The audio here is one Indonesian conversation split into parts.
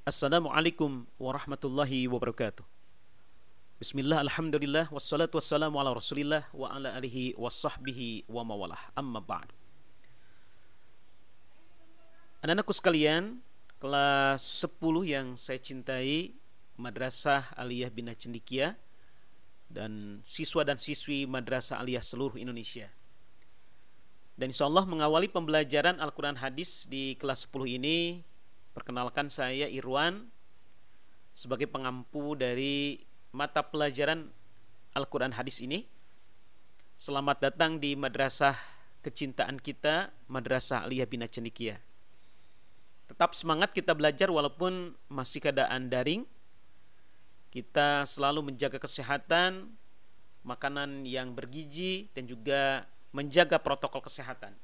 Assalamualaikum warahmatullahi wabarakatuh. Bismillah, alhamdulillah, wassalatu wassalamu ala rasulillah wa ala alihi wa sahbihi wa mawalah, amma ba'd. Anak-anakku sekalian, kelas 10 yang saya cintai, Madrasah Aliyah Bina Cendekia, dan siswa dan siswi Madrasah Aliyah seluruh Indonesia. Dan insyaallah mengawali pembelajaran Al-Quran Hadis di kelas 10 ini, perkenalkan saya Irwan sebagai pengampu dari mata pelajaran Al-Quran Hadis ini. Selamat datang di madrasah kecintaan kita, Madrasah Aliyah Bina Cendekia. Tetap semangat kita belajar walaupun masih keadaan daring. Kita selalu menjaga kesehatan, makanan yang bergizi, dan juga menjaga protokol kesehatan.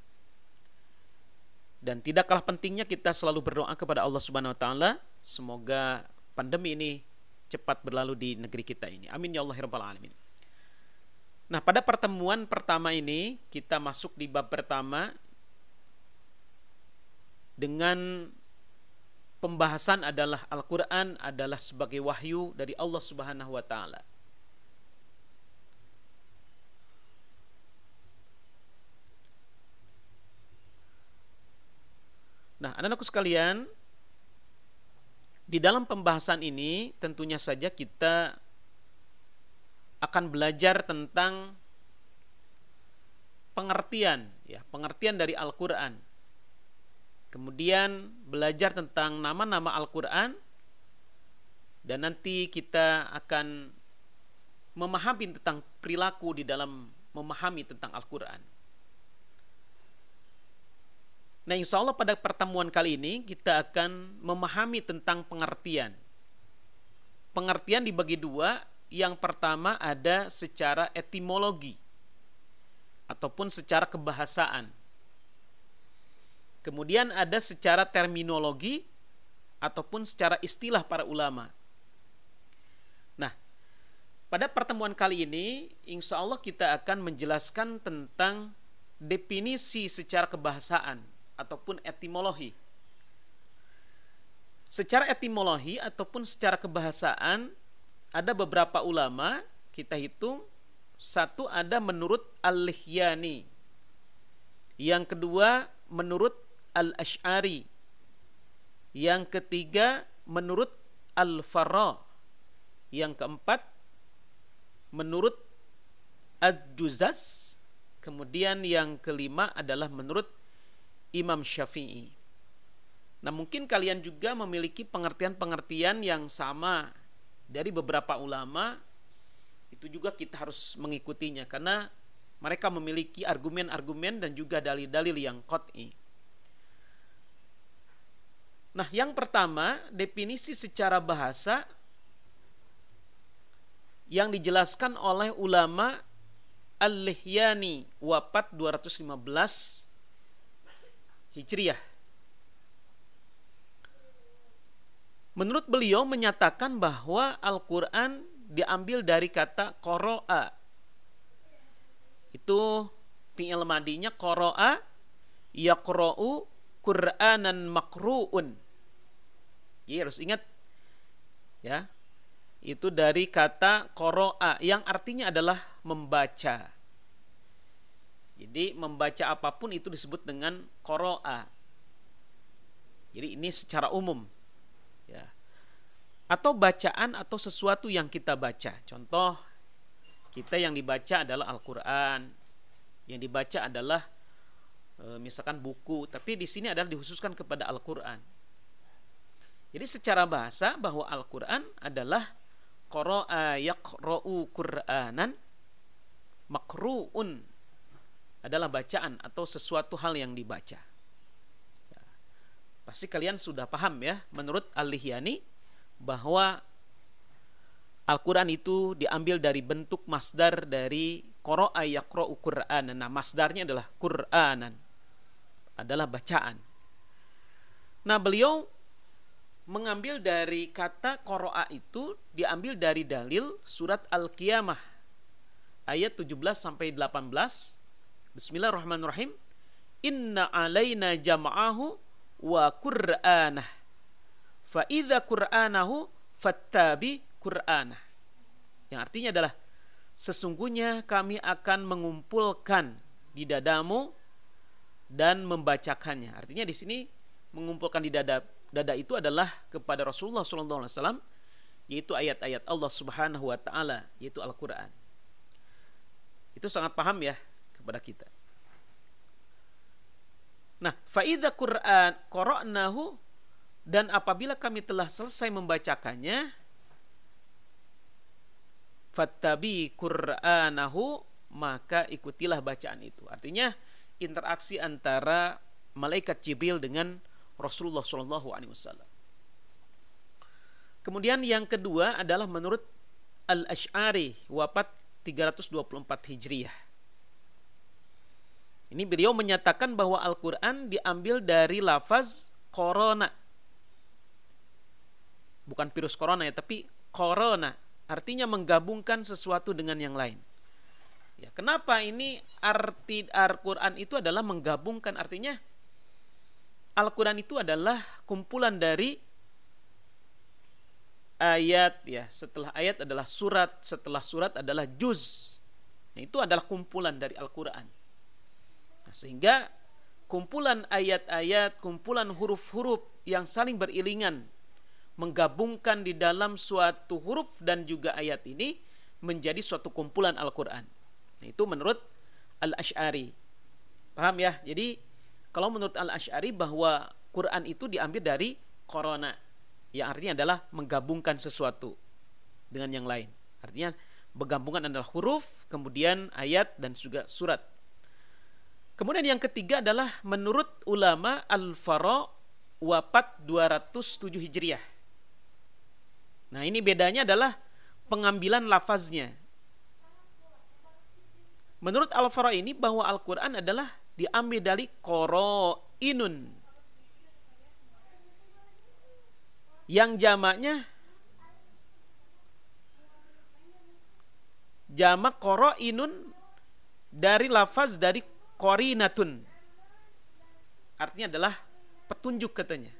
Dan tidak kalah pentingnya kita selalu berdoa kepada Allah Subhanahu wa taala, semoga pandemi ini cepat berlalu di negeri kita ini. Amin ya Allah ya rabbal alamin. Nah, pada pertemuan pertama ini kita masuk di bab pertama dengan pembahasan adalah Al-Qur'an adalah sebagai wahyu dari Allah Subhanahu wa taala. Nah, anak-anakku sekalian, di dalam pembahasan ini tentunya saja kita akan belajar tentang pengertian dari Al-Qur'an. Kemudian belajar tentang nama-nama Al-Qur'an, dan nanti kita akan memahami tentang perilaku di dalam memahami tentang Al-Qur'an. Nah, insya Allah pada pertemuan kali ini kita akan memahami tentang pengertian. Pengertian dibagi dua. Yang pertama ada secara etimologi ataupun secara kebahasaan. Kemudian ada secara terminologi ataupun secara istilah para ulama. Nah, pada pertemuan kali ini insya Allah kita akan menjelaskan tentang definisi secara kebahasaan ataupun etimologi. Secara etimologi ataupun secara kebahasaan ada beberapa ulama, kita hitung. Satu ada menurut Al-Lihyani, yang kedua menurut Al-Asy'ari, yang ketiga menurut Al-Farra, yang keempat menurut Ad-Duzaz, kemudian yang kelima adalah menurut Imam Syafi'i. Nah, mungkin kalian juga memiliki pengertian-pengertian yang sama dari beberapa ulama. Itu juga kita harus mengikutinya karena mereka memiliki argumen-argumen dan juga dalil-dalil yang qat'i. Nah, yang pertama, definisi secara bahasa yang dijelaskan oleh ulama Al-Lihyani, wafat 215 Hijriyah. Menurut beliau menyatakan bahwa Al-Quran diambil dari kata qara'a. Itu fi'il madinya qara'a yaqra'u Qur'anan makru'un. Jadi harus ingat ya, itu dari kata qara'a yang artinya adalah membaca. Jadi membaca apapun itu disebut dengan qara'a. Jadi ini secara umum ya. Atau bacaan atau sesuatu yang kita baca. Contoh, kita yang dibaca adalah Al-Qur'an. Yang dibaca adalah misalkan buku, tapi di sini adalah dikhususkan kepada Al-Qur'an. Jadi secara bahasa bahwa Al-Qur'an adalah qara'a yaqra'u Qur'anan makru'un, adalah bacaan atau sesuatu hal yang dibaca. Ya, pasti kalian sudah paham ya, menurut Al-Lihyani bahwa Al-Quran itu diambil dari bentuk masdar dari qara'a yaqra'u Qur'anan. Nah, masdarnya adalah Qur'anan, adalah bacaan. Nah, beliau mengambil dari kata qara'a itu diambil dari dalil surat Al-Qiyamah ayat 17 sampai 18. fa idza qur'anahu fattabi qur'anah. Yang artinya adalah sesungguhnya kami akan mengumpulkan di dadamu dan membacakannya. Artinya di sini mengumpulkan di dada itu adalah kepada Rasulullah SAW, yaitu ayat-ayat Allah Subhanahu wa taala, yaitu Al-Qur'an. Itu sangat paham ya kepada kita. Nah, fa idza Qur'an qara'nahu, dan apabila kami telah selesai membacakannya, fattabi Qur'anahu, maka ikutilah bacaan itu. Artinya interaksi antara malaikat Jibril dengan Rasulullah SAW. Kemudian yang kedua adalah menurut Al-Asy'ari, wafat 324 Hijriah. Ini beliau menyatakan bahwa Al-Quran diambil dari lafaz korona. Bukan virus corona ya, tapi korona. Artinya menggabungkan sesuatu dengan yang lain. Ya, kenapa ini arti Al-Quran itu adalah menggabungkan? Artinya Al-Quran itu adalah kumpulan dari ayat, ya. Setelah ayat adalah surat, setelah surat adalah juz. Nah, itu adalah kumpulan dari Al-Quran. Nah, sehingga kumpulan ayat-ayat, kumpulan huruf-huruf yang saling beriringan, menggabungkan di dalam suatu huruf dan juga ayat ini menjadi suatu kumpulan Al-Quran. Nah, itu menurut Al-Asy'ari. Paham ya? Jadi kalau menurut Al-Asy'ari bahwa Quran itu diambil dari korona, yang artinya adalah menggabungkan sesuatu dengan yang lain. Artinya menggabungkan adalah huruf, kemudian ayat dan juga surat. Kemudian yang ketiga adalah menurut ulama Al-Fara, wafat 207 Hijriah. Nah, ini bedanya adalah pengambilan lafaznya. Menurut Al-Fara ini bahwa Al-Quran adalah diambil dari qoro'inun, yang jamaknya jamak qoro'inun dari lafaz dari qorinatun. Artinya adalah petunjuk katanya.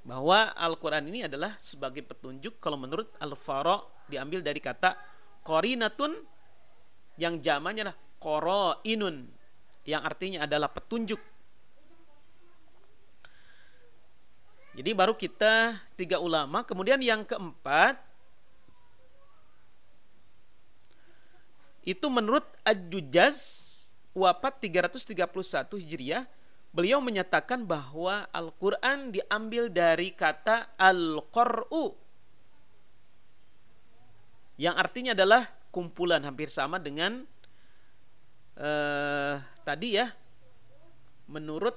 Bahwa Al-Quran ini adalah sebagai petunjuk. Kalau menurut Al-Fara diambil dari kata qorinatun, yang jamaknya adalah qoro'inun, yang artinya adalah petunjuk. Jadi baru kita 3 ulama. Kemudian yang keempat itu menurut Ad-Dujjaz, wafat 331 Hijriah. Beliau menyatakan bahwa Al-Quran diambil dari kata Al-Qur'u, yang artinya adalah kumpulan, hampir sama dengan tadi ya, menurut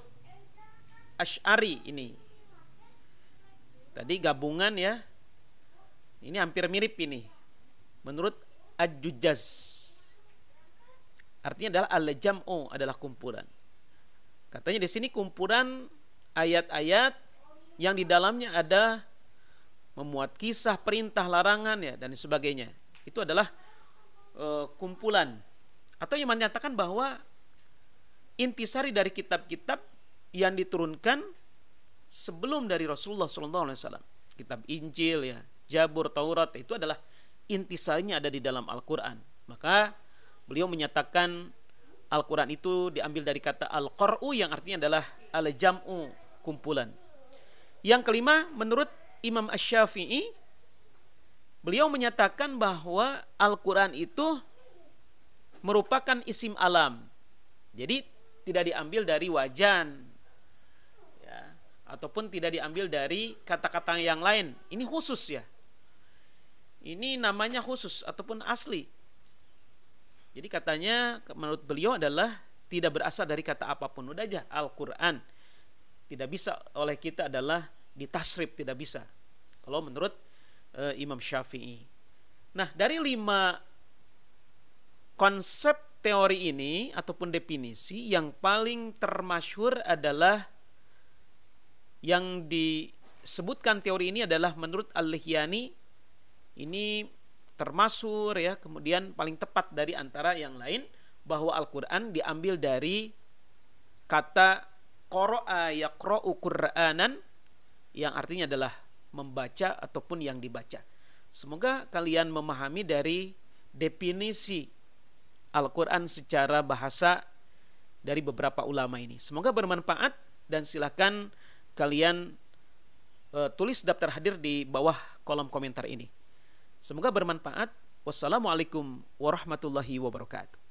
Asy'ari ini. Tadi gabungan ya. Ini hampir mirip ini. Menurut Ad-Dujjaz. Artinya adalah al-jam'u, adalah kumpulan. Katanya di sini kumpulan ayat-ayat yang di dalamnya ada memuat kisah, perintah, larangan ya dan sebagainya. Itu adalah kumpulan. Atau yang menyatakan bahwa intisari dari kitab-kitab yang diturunkan sebelum dari Rasulullah SAW, kitab Injil ya, Zabur, Taurat, itu adalah intisarinya ada di dalam Al-Quran. Maka beliau menyatakan Al-Quran itu diambil dari kata Al-Qur'u, yang artinya adalah al-jam'u, kumpulan. Yang kelima, menurut Imam Asy-Syafi'i, beliau menyatakan bahwa Al-Quran itu merupakan isim alam. Jadi tidak diambil dari wajan ya, ataupun tidak diambil dari kata-kata yang lain. Ini khusus ya. Ini namanya khusus ataupun asli. Jadi katanya menurut beliau adalah tidak berasal dari kata apapun. Udah aja Al-Quran tidak bisa oleh kita adalah ditasrif, tidak bisa. Kalau menurut Imam Syafi'i. Nah, dari 5 konsep teori ini ataupun definisi, yang paling termasyhur adalah yang disebutkan teori ini adalah menurut Al-Lihyani. Ini termasyhur ya, kemudian paling tepat dari antara yang lain, bahwa Al-Quran diambil dari kata qara'a yaqra'u Qur'anan, yang artinya adalah membaca ataupun yang dibaca. Semoga kalian memahami dari definisi Al-Quran secara bahasa dari beberapa ulama ini. Semoga bermanfaat dan silakan kalian tulis daftar hadir di bawah kolom komentar ini. Semoga bermanfaat. Wassalamualaikum warahmatullahi wabarakatuh.